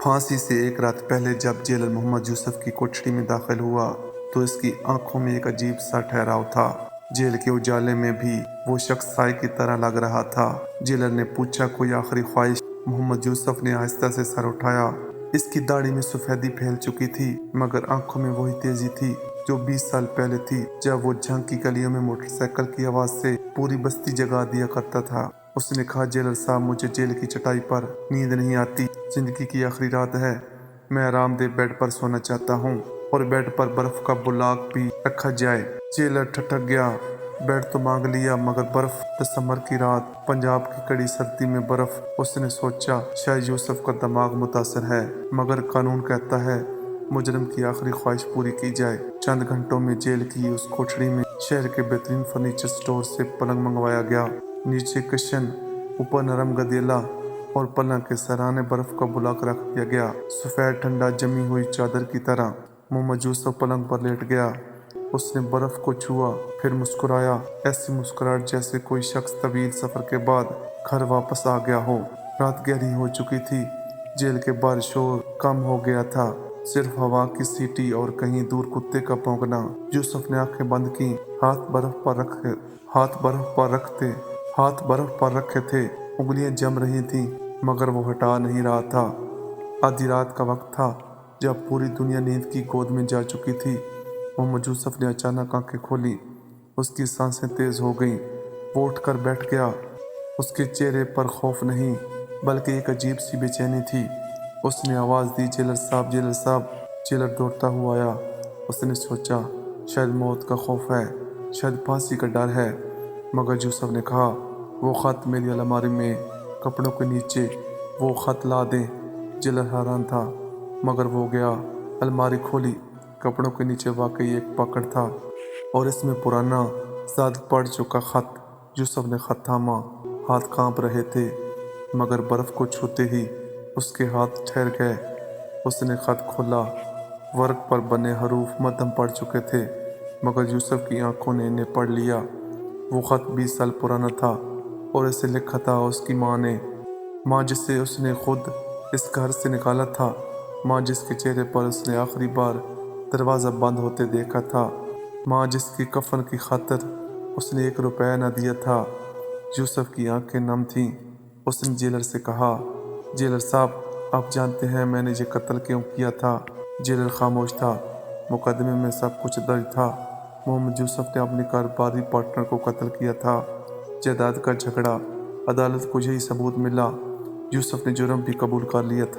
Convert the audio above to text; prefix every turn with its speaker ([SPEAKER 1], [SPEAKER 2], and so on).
[SPEAKER 1] پھانسی سے ایک رات پہلے جب جیلر محمد یوسف کی کوٹڑی میں داخل ہوا تو اس کی آنکھوں میں ایک عجیب سا ٹھہراؤ تھا۔ جیل کے اجالے میں بھی وہ شخص سائے کی طرح لگ رہا تھا۔ جیلر نے پوچھا، کوئی آخری خواہش؟ محمد یوسف نے آہستہ سے سر اٹھایا۔ اس کی داڑھی میں سفیدی پھیل چکی تھی مگر آنکھوں میں وہی تیزی تھی جو 20 سال پہلے تھی جب وہ جھنگ کی گلیوں میں موٹر سائیکل کی آواز سے پوری بستی جگا دیا کرتا تھا۔ اس نے کہا، جیلر صاحب، مجھے جیل کی چٹائی پر نیند نہیں آتی۔ زندگی کی آخری رات ہے، میں آرام دہ بیڈ پر سونا چاہتا ہوں اور بیڈ پر برف کا بلاک بھی رکھا جائے۔ جیلر ٹھٹک گیا۔ بیڈ تو مانگ لیا مگر برف؟ دسمبر کی رات، پنجاب کی کڑی سردی میں برف۔ اس نے سوچا شاید یوسف کا دماغ متاثر ہے مگر قانون کہتا ہے مجرم کی آخری خواہش پوری کی جائے۔ چند گھنٹوں میں جیل کی اس کوٹڑی میں شہر کے بہترین فرنیچر سٹور سے پلنگ منگوایا گیا۔ نیچے کشن، اوپر نرم گدیلا اور پلنگ کے سرانے برف کا بلاک رکھ دیا گیا، سفید ٹھنڈا جمی ہوئی چادر کی طرح۔ محمد یوسف پلنگ پر لیٹ گیا۔ اس نے برف کو چھوا، پھر مسکرایا، ایسی مسکراہٹ جیسے کوئی شخص طویل سفر کے بعد گھر واپس آ گیا ہو۔ رات گہری ہو چکی تھی۔ جیل کے باہر شور کم ہو گیا تھا، صرف ہوا کی سیٹی اور کہیں دور کتے کا بھونکنا۔ یوسف نے آنکھیں بند کی، ہاتھ برف پر رکھے تھے، انگلیاں جم رہی تھیں مگر وہ ہٹا نہیں رہا تھا۔ آدھی رات کا وقت تھا جب پوری دنیا نیند کی گود میں جا چکی تھی۔ محمد یوسف نے اچانک آنکھیں کھولی۔ اس کی سانسیں تیز ہو گئیں۔ وہ اٹھ کر بیٹھ گیا۔ اس کے چہرے پر خوف نہیں بلکہ ایک عجیب سی بے چینی تھی۔ اس نے آواز دی، جیلر صاحب، جیلر صاحب۔ جیلر دوڑتا ہوا آیا۔ اس نے سوچا شاید موت کا خوف ہے، شاید پھانسی کا ڈر ہے، مگر یوسف نے کہا، وہ خط میری الماری میں کپڑوں کے نیچے، وہ خط لا دیں۔ جیلر حیران تھا مگر وہ گیا، الماری کھولی۔ کپڑوں کے نیچے واقعی ایک پکڑ تھا اور اس میں پرانا زیادہ پڑ چکا خط۔ یوسف نے خط تھاما، ہاتھ کانپ رہے تھے مگر برف کو چھوتے ہی اس کے ہاتھ ٹھہر گئے۔ اس نے خط کھولا۔ ورق پر بنے حروف مدھم پڑ چکے تھے مگر یوسف کی آنکھوں نے انہیں پڑھ لیا۔ وہ خط 20 سال پرانا تھا اور اسے لکھا تھا اس کی ماں نے، ماں جسے اس نے خود اس گھر سے نکالا تھا، ماں جس کے چہرے پر اس نے آخری بار دروازہ بند ہوتے دیکھا تھا، ماں جس کی کفن کی خاطر اس نے 1 روپیہ نہ دیا تھا۔ یوسف کی آنکھیں نم تھیں۔ اس نے جیلر سے کہا، جیلر صاحب، آپ جانتے ہیں میں نے یہ قتل کیوں کیا تھا؟ جیلر خاموش تھا۔ مقدمے میں سب کچھ درج تھا۔ محمد یوسف نے اپنے کاروباری پارٹنر کو قتل کیا تھا، جائیداد کا جھگڑا، عدالت کو یہی ثبوت ملا۔ یوسف نے جرم بھی قبول کر لیا تھا۔